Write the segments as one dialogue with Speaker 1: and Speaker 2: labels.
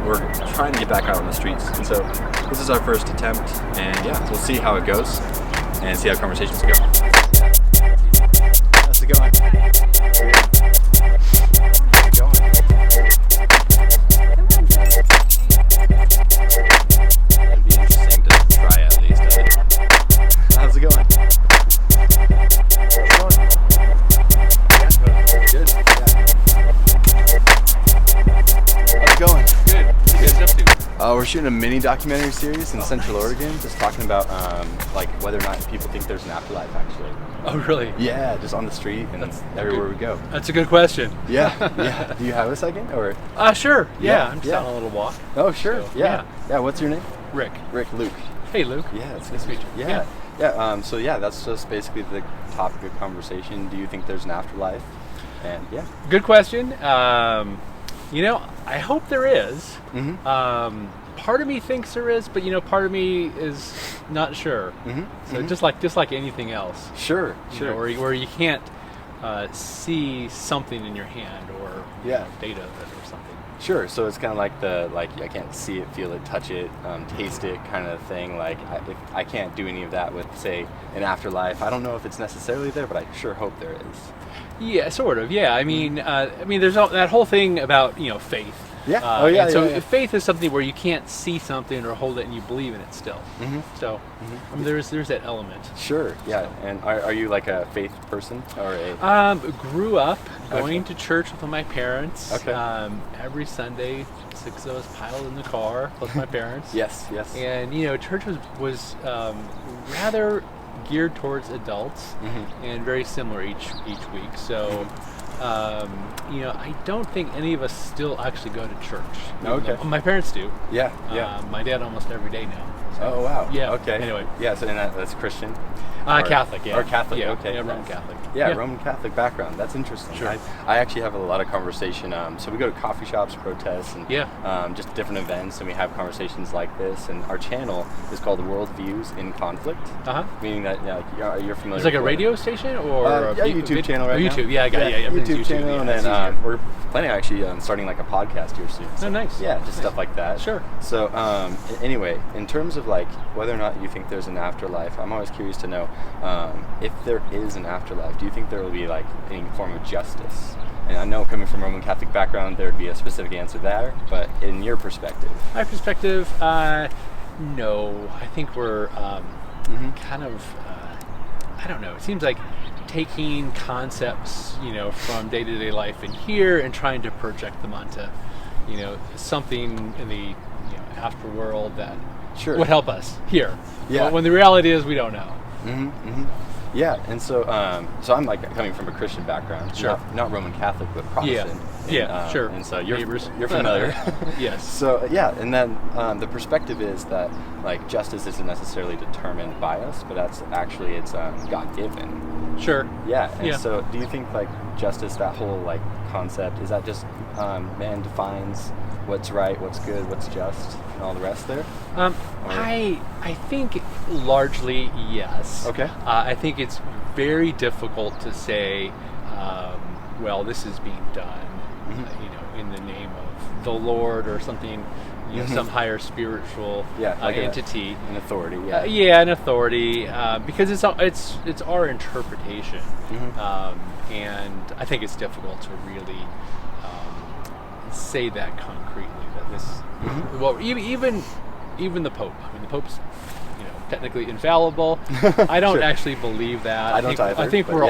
Speaker 1: we're trying to get back out on the streets. And so this is our first attempt, and yeah, we'll see how it goes and see how conversations go. How's it going? How's it going? That'd be interesting to try at least. How's it going? Good. Yeah. How's it going?
Speaker 2: Good. What are you guys up to?
Speaker 1: We're shooting a mini documentary series in Central Oregon, just talking about like whether or not people think there's an afterlife actually.
Speaker 2: Oh, really?
Speaker 1: Yeah, just on the street and everywhere we go.
Speaker 2: That's a good question.
Speaker 1: Yeah, yeah. Do you have a second or?
Speaker 2: Sure. Yeah, I'm just
Speaker 1: yeah.
Speaker 2: on a little walk.
Speaker 1: Oh, sure.
Speaker 2: So,
Speaker 1: Yeah. What's your name?
Speaker 2: Rick.
Speaker 1: Luke.
Speaker 2: Hey, Luke.
Speaker 1: Yeah, it's
Speaker 2: Nice to meet you.
Speaker 1: Yeah. Yeah. So yeah, that's just basically the topic of conversation. Do you think there's an afterlife? And yeah.
Speaker 2: Good question. I hope there is.
Speaker 1: Mm-hmm.
Speaker 2: Part of me thinks there is, but part of me is not sure.
Speaker 1: Mm-hmm.
Speaker 2: So
Speaker 1: mm-hmm.
Speaker 2: just like anything else.
Speaker 1: Sure.
Speaker 2: Where you can't see something in your hand or data of it or something.
Speaker 1: Sure. So it's kind of like I can't see it, feel it, touch it, taste it kind of thing. Like if I can't do any of that with, say, an afterlife. I don't know if it's necessarily there, but I sure hope there is.
Speaker 2: Yeah, sort of. Yeah. I mean, there's that whole thing about faith.
Speaker 1: Yeah.
Speaker 2: So faith is something where you can't see something or hold it and you believe in it still.
Speaker 1: Mm-hmm.
Speaker 2: So
Speaker 1: mm-hmm.
Speaker 2: I mean, there's that element.
Speaker 1: Sure. Yeah. So. And are you like a faith person or a?
Speaker 2: Grew up going to church with my parents.
Speaker 1: Okay.
Speaker 2: Every Sunday, 6 of us piled in the car plus my parents.
Speaker 1: Yes.
Speaker 2: And church was rather geared towards adults
Speaker 1: mm-hmm.
Speaker 2: and very similar each week. So. I don't think any of us still actually go to church.
Speaker 1: Okay.
Speaker 2: My parents do.
Speaker 1: Yeah.
Speaker 2: My dad almost every day now. So.
Speaker 1: Oh wow.
Speaker 2: Yeah.
Speaker 1: Okay.
Speaker 2: Anyway.
Speaker 1: Yeah. So that's Christian.
Speaker 2: Catholic. Yeah.
Speaker 1: Or Catholic.
Speaker 2: Yeah.
Speaker 1: Okay.
Speaker 2: Yeah. Roman Catholic.
Speaker 1: Yeah, Roman Catholic background. That's interesting.
Speaker 2: Sure.
Speaker 1: I actually have a lot of conversation. So we go to coffee shops, protests, and just different events, and we have conversations like this. And our channel is called Worldviews In Conflict. Meaning that you're familiar.
Speaker 2: It's like
Speaker 1: with
Speaker 2: a radio station or
Speaker 1: a YouTube channel right now.
Speaker 2: YouTube. Yeah, I got it. Yeah,
Speaker 1: YouTube channel,
Speaker 2: yeah,
Speaker 1: and then we're planning actually on starting like a podcast here soon. So,
Speaker 2: oh, nice.
Speaker 1: Yeah, just stuff like that.
Speaker 2: Sure.
Speaker 1: So anyway, in terms of like whether or not you think there's an afterlife, I'm always curious to know if there is an afterlife. Do you think there will be like any form of justice? And I know coming from a Roman Catholic background, there would be a specific answer there, but in your perspective?
Speaker 2: My perspective, no. I think we're kind of, I don't know. It seems like taking concepts, from day-to-day life in here and trying to project them onto, something in the afterworld that would help us here.
Speaker 1: Yeah.
Speaker 2: But when the reality is, we don't know.
Speaker 1: Mm-hmm. Mm-hmm. Yeah, and so I'm like coming from a Christian background,
Speaker 2: sure,
Speaker 1: not Roman Catholic, but Protestant.
Speaker 2: Yeah, sure.
Speaker 1: And so you're familiar.
Speaker 2: Yes.
Speaker 1: So and then the perspective is that like justice isn't necessarily determined by us, but it's God given.
Speaker 2: Sure.
Speaker 1: Yeah. And so do you think like justice, that whole like concept, is that just man defines what's right, what's good, what's just, and all the rest there?
Speaker 2: I think largely yes.
Speaker 1: Okay.
Speaker 2: I think it's very difficult to say, well, this is being done, in the name of the Lord or something, some higher spiritual like entity,
Speaker 1: an authority.
Speaker 2: An authority, because it's our interpretation, and I think it's difficult to really say that concretely. That this, well, even the Pope. I mean, the Pope's technically infallible. I don't actually believe that.
Speaker 1: I don't either.
Speaker 2: I think we're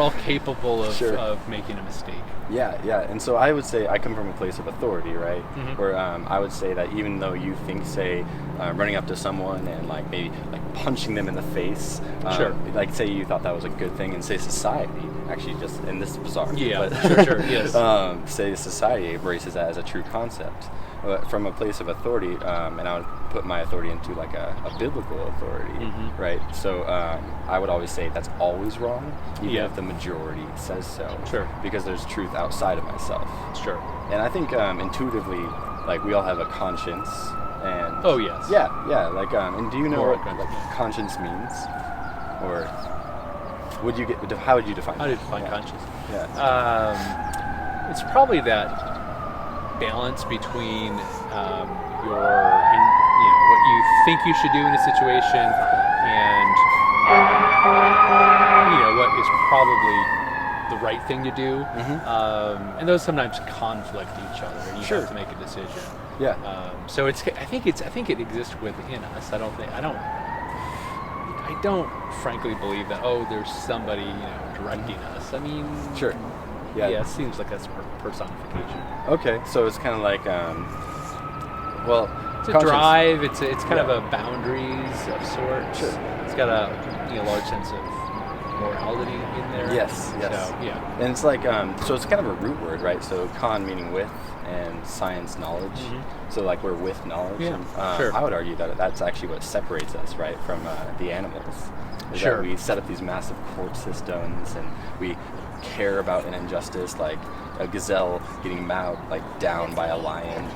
Speaker 2: all capable of making a mistake.
Speaker 1: Yeah. And so I would say I come from a place of authority, right? Mm-hmm. Where I would say that even though you think, say, running up to someone and like maybe like punching them in the face, like say you thought that was a good thing, and say society actually just, and this is bizarre.
Speaker 2: Yeah,
Speaker 1: but,
Speaker 2: sure, yes.
Speaker 1: Say society embraces that as a true concept. From a place of authority, and I would put my authority into like a biblical authority, right? So I would always say that's always wrong, even if the majority says so.
Speaker 2: Sure.
Speaker 1: Because there's truth outside of myself.
Speaker 2: Sure.
Speaker 1: And I think intuitively, like we all have a conscience, and
Speaker 2: oh yes.
Speaker 1: Yeah. Like, and do you know what like conscience means, or would you how would you define?
Speaker 2: How do you define conscience?
Speaker 1: Yeah.
Speaker 2: It's probably that balance between what you think you should do in a situation and what is probably the right thing to do, and those sometimes conflict each other, and you
Speaker 1: Sure.
Speaker 2: have to make a decision.
Speaker 1: Yeah.
Speaker 2: So I think it exists within us. I don't frankly believe that there's somebody directing us. I mean,
Speaker 1: Sure.
Speaker 2: Yeah, it seems like that's personification.
Speaker 1: Okay, so it's kind of like,
Speaker 2: It's a drive. It's kind of a boundaries of sorts.
Speaker 1: Sure.
Speaker 2: It's got a large sense of morality in there.
Speaker 1: Yes.
Speaker 2: So, yeah.
Speaker 1: And it's like, so it's kind of a root word, right? So con meaning with, and science knowledge. So like we're with knowledge.
Speaker 2: Yeah,
Speaker 1: And,
Speaker 2: sure.
Speaker 1: I would argue that that's actually what separates us, right, from the animals. Is
Speaker 2: Sure.
Speaker 1: that we set up these massive court systems, and we care about an injustice, like a gazelle getting mowed down by a lion.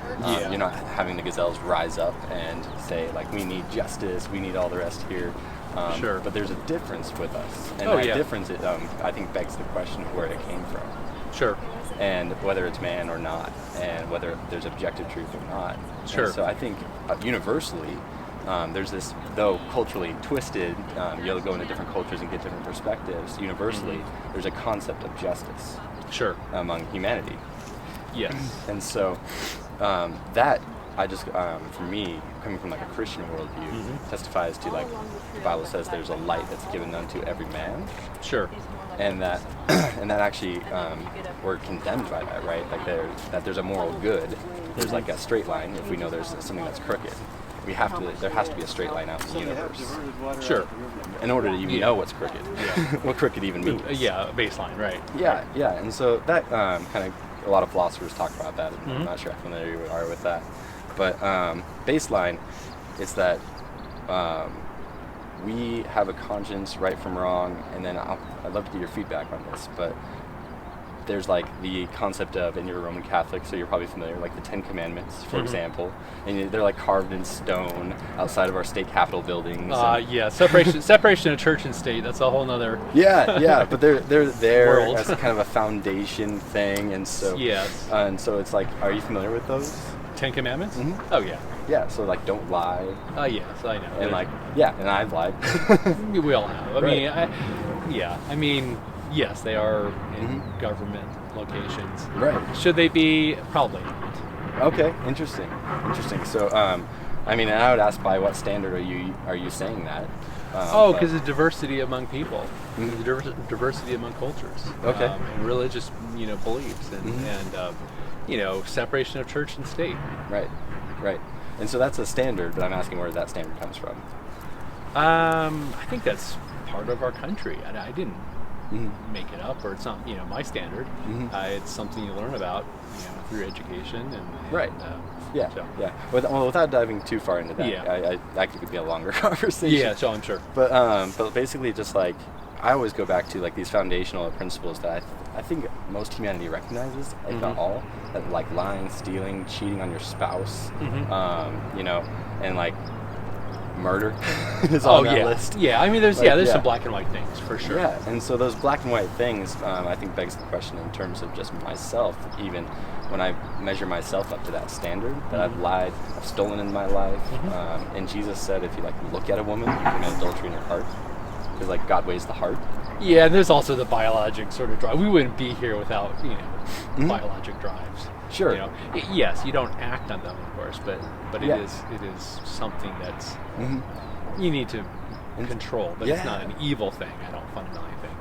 Speaker 1: You're not having the gazelles rise up and say like, we need justice, we need all the rest here.
Speaker 2: Sure.
Speaker 1: But there's a difference with us, and
Speaker 2: Oh,
Speaker 1: that
Speaker 2: yeah.
Speaker 1: difference, I think, begs the question of where it came from,
Speaker 2: Sure.
Speaker 1: and whether it's man or not, and whether there's objective truth or not.
Speaker 2: Sure.
Speaker 1: And so I think universally, there's this, though culturally twisted, you'll go into different cultures and get different perspectives. Universally, there's a concept of justice
Speaker 2: Sure.
Speaker 1: among humanity.
Speaker 2: Yes.
Speaker 1: And so that, I just, for me, coming from like a Christian worldview, testifies to like the Bible says there's a light that's given unto every man,
Speaker 2: Sure.
Speaker 1: and that actually we're condemned by that, right? Like there's a moral good. There's like a straight line. If we know there's something that's crooked, there has to be a straight line out in the universe
Speaker 2: Sure.
Speaker 1: in order to even know what's crooked, what crooked even means.
Speaker 2: Yeah, a baseline, right.
Speaker 1: Yeah, and so that kind of, a lot of philosophers talk about that, and I'm not sure how familiar you are with that. But baseline is that we have a conscience, right from wrong, and then I'd love to get your feedback on this, but there's like the concept of, and you're a Roman Catholic, so you're probably familiar, like the Ten Commandments, for example, and they're like carved in stone outside of our state capitol buildings.
Speaker 2: Yeah, separation of church and state, that's a whole nother
Speaker 1: but they're there
Speaker 2: world.
Speaker 1: as kind of a foundation thing, and so
Speaker 2: Yes.
Speaker 1: and so it's like, are you familiar with those?
Speaker 2: Ten Commandments? Oh, yeah.
Speaker 1: Yeah, so like don't lie,
Speaker 2: Yes, I know.
Speaker 1: and like, and I've lied.
Speaker 2: We all have.
Speaker 1: Right.
Speaker 2: I mean, yes, they are in government locations.
Speaker 1: Right.
Speaker 2: Should they be? Probably not.
Speaker 1: Okay, interesting. So, I mean, and I would ask, by what standard are you saying that?
Speaker 2: Because the diversity among people, the diversity among cultures,
Speaker 1: Okay.
Speaker 2: and religious, beliefs, and separation of church and state.
Speaker 1: Right. And so that's a standard, but I'm asking where that standard comes from.
Speaker 2: I think that's part of our country. I didn't make it up, or it's not, my standard. It's something you learn about, through education and
Speaker 1: Right. Yeah. Well, without diving too far into that, that could be a longer conversation.
Speaker 2: Yeah, so I'm sure.
Speaker 1: But basically, just like, I always go back to like these foundational principles that I think most humanity recognizes, if not all, that like lying, stealing, cheating on your spouse, and like murder is on that list.
Speaker 2: Yeah, I mean, there's
Speaker 1: Like,
Speaker 2: some black and white things for sure.
Speaker 1: Yeah, and so those black and white things, I think, begs the question in terms of just myself. Even when I measure myself up to that standard, that I've lied, I've stolen in my life, and Jesus said, if you like look at a woman, you commit adultery in your heart, because like God weighs the heart.
Speaker 2: Yeah, and there's also the biologic sort of drive. We wouldn't be here without biologic drives.
Speaker 1: Sure.
Speaker 2: Yes, you don't act on them, of course, but it is something that's you need to control, but it's not an evil thing. I don't fundamentally think.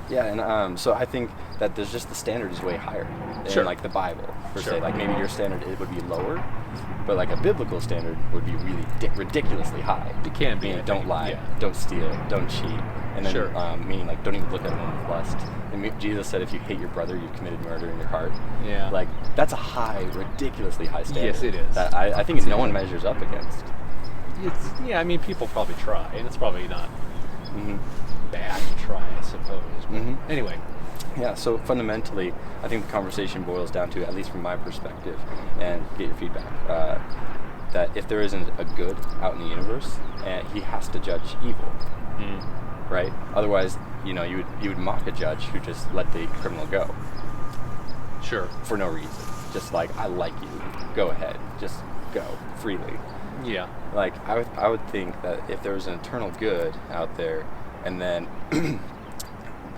Speaker 1: Yeah, and so I think that there's just the standard is way higher than like the Bible per se. Like maybe your standard it would be lower, but like a biblical standard would be really ridiculously high.
Speaker 2: It can be.
Speaker 1: Meaning don't lie, don't steal, don't cheat, and then meaning like don't even look at a woman with lust. And Jesus said, if you hate your brother, you've committed murder in your heart.
Speaker 2: Yeah.
Speaker 1: Like that's a high, ridiculously high standard.
Speaker 2: Yes, it is.
Speaker 1: That I think no one measures up against.
Speaker 2: I mean, people probably try, and it's probably not bad to try, I suppose. But anyway.
Speaker 1: Yeah, so fundamentally, I think the conversation boils down to, at least from my perspective, and get your feedback, that if there isn't a good out in the universe, he has to judge evil, right? Otherwise, you would mock a judge who just let the criminal go.
Speaker 2: Sure.
Speaker 1: For no reason. just like, I like you, go ahead, just go freely.
Speaker 2: Yeah.
Speaker 1: Like, I would think that if there was an eternal good out there, and then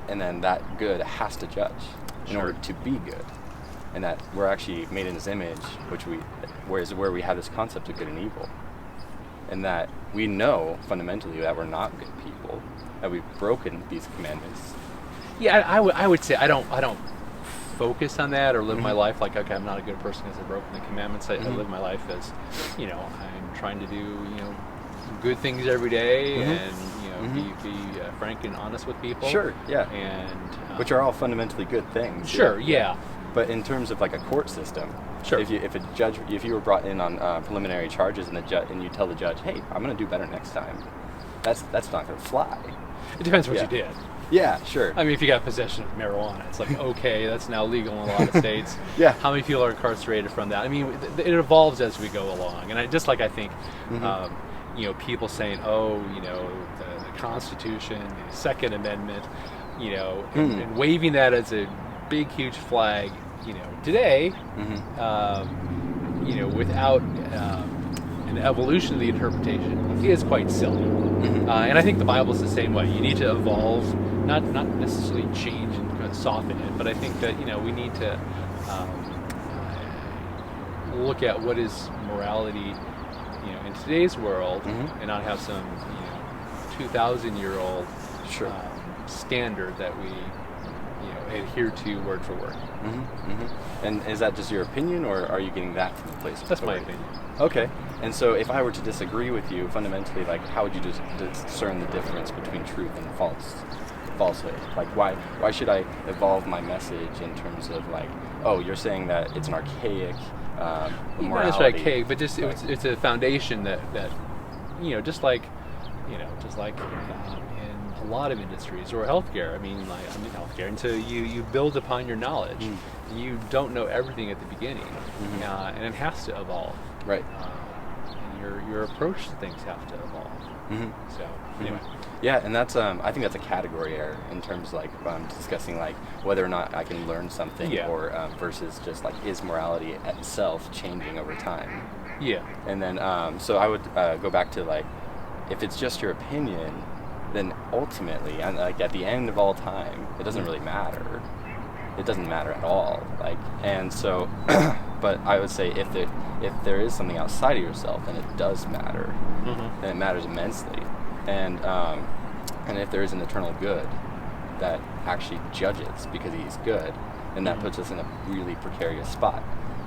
Speaker 1: and then that good has to judge in order to be good, and that we're actually made in His image, where we have this concept of good and evil, and that we know fundamentally that we're not good people, that we've broken these commandments.
Speaker 2: Yeah, I would say I don't focus on that or live my life like, okay, I'm not a good person because I've broken the commandments. I live my life as, I'm trying to do, good things every day, and be frank and honest with people.
Speaker 1: Sure, yeah.
Speaker 2: And
Speaker 1: which are all fundamentally good things.
Speaker 2: Sure, yeah.
Speaker 1: But in terms of like a court system,
Speaker 2: sure.
Speaker 1: If you were brought in on preliminary charges and you tell the judge, hey, I'm going to do better next time, that's not going to fly.
Speaker 2: It depends what you did.
Speaker 1: Yeah, sure.
Speaker 2: I mean, if you got possession of marijuana, it's like, okay, that's now legal in a lot of states.
Speaker 1: Yeah.
Speaker 2: How many people are incarcerated from that? I mean, it evolves as we go along. And I think, people saying, the Constitution, the Second Amendment, and waving that as a big, huge flag, today, without an evolution of the interpretation is quite silly. And I think the Bible is the same way. You need to evolve, not necessarily change and kind of soften it, but I think that we need to look at what is morality, in today's world, and not have some 2,000-year-old standard that we adhere to word for word.
Speaker 1: And is that just your opinion, or are you getting that from the place of
Speaker 2: That's
Speaker 1: authority?
Speaker 2: my opinion.
Speaker 1: Okay. And so if I were to disagree with you fundamentally, like, how would you discern the difference between truth and falsehood? Like, why should I evolve my message in terms of, like, oh, you're saying that it's an archaic morality?
Speaker 2: Not necessarily archaic, but just it's a foundation that just like in a lot of industries or healthcare. I mean healthcare, and so you build upon your knowledge. You don't know everything at the beginning, and it has to evolve.
Speaker 1: Right.
Speaker 2: And your approach to things have to evolve. So anyway.
Speaker 1: Yeah, and that's I think that's a category error in terms of, like, discussing, like, whether or not I can learn something, or versus just, like, is morality itself changing over time.
Speaker 2: Yeah.
Speaker 1: And then so I would go back to, like, if it's just your opinion, then ultimately, and like at the end of all time, it doesn't really matter. It doesn't matter at all. Like, and so, but I would say if there is something outside of yourself, then it does matter. Then it matters immensely. And if there is an eternal good that actually judges because He's good, then that puts us in a really precarious spot.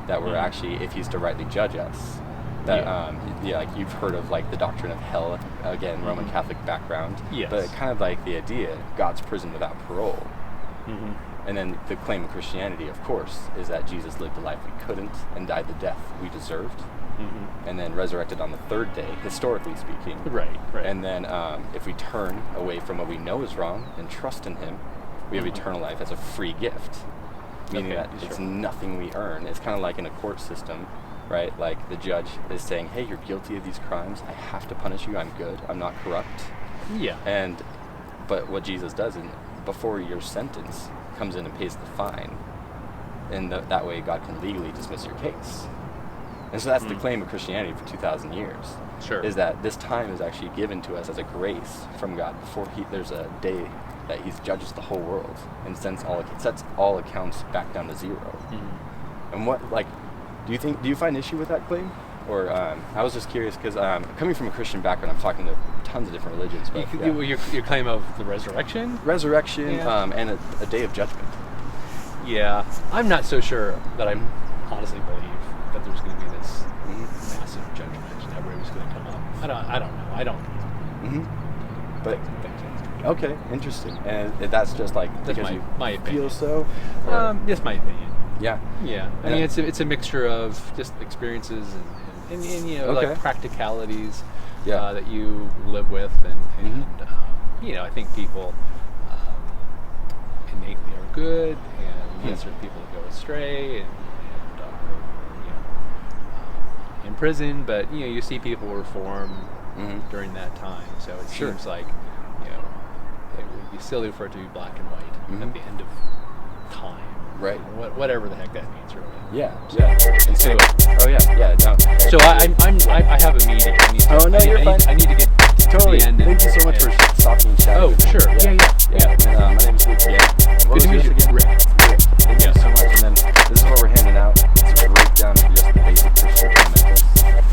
Speaker 1: That we're actually, if He's to rightly judge us, that like you've heard of, like, the doctrine of hell, again, Roman Catholic background.
Speaker 2: Yes.
Speaker 1: But kind of like the idea, God's prison without parole. And then the claim of Christianity, of course, is that Jesus lived the life we couldn't and died the death we deserved, and then resurrected on the third day, historically speaking.
Speaker 2: Right.
Speaker 1: And then if we turn away from what we know is wrong and trust in Him, we have eternal life as a free gift, meaning that it's nothing we earn. It's kind of like in a court system, right? Like, the judge is saying, hey, you're guilty of these crimes. I have to punish you. I'm good. I'm not corrupt.
Speaker 2: Yeah.
Speaker 1: But what Jesus does, before your sentence, comes in and pays the fine, and that way God can legally dismiss your case. And so that's the claim of Christianity for 2,000 years.
Speaker 2: Sure.
Speaker 1: Is that this time is actually given to us as a grace from God before there's a day that He judges the whole world and sets all accounts back down to zero. And what, like, do you find issue with that claim? Or I was just curious because coming from a Christian background, I'm talking to tons of different religions. But
Speaker 2: your claim of the resurrection,
Speaker 1: and a day of judgment.
Speaker 2: Yeah, I'm not so sure that I honestly believe that there's going to be this massive judgment and everybody's going to come up. I don't know. I don't.
Speaker 1: But okay, interesting. And that's just like
Speaker 2: that's
Speaker 1: because
Speaker 2: my
Speaker 1: you
Speaker 2: opinion.
Speaker 1: feel so.
Speaker 2: Just my opinion.
Speaker 1: Yeah.
Speaker 2: I mean, it's a mixture of just experiences and like practicalities that you live with, and I think people innately are good, and yes, there's people that go astray and in prison, but you see people reform during that time, so it seems like it would be silly for it to be black and white at the end of time.
Speaker 1: Right.
Speaker 2: Whatever the heck that means, really.
Speaker 1: Yeah. And so, no.
Speaker 2: So I have a meeting. I need to get
Speaker 1: Totally.
Speaker 2: to the end.
Speaker 1: Thank you so much for stopping and chatting.
Speaker 2: Oh, sure. Yeah.
Speaker 1: And, my name is Luke again.
Speaker 2: Good to meet you.
Speaker 1: Rick. Thank you so much. And then this is what we're handing out. It's a breakdown of just the basic Christian fundamentals.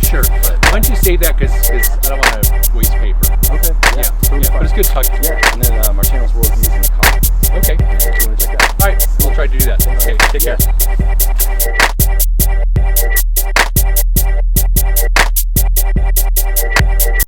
Speaker 2: Sure. Why don't you save that because I don't want to waste paper.
Speaker 1: Okay. Totally fine.
Speaker 2: But it's good talking to you.
Speaker 1: Yeah. And then our channel's Worldviews In Conflict.
Speaker 2: Okay.
Speaker 1: If you want to check it out.
Speaker 2: All right. We'll try to do that. Okay. Take care.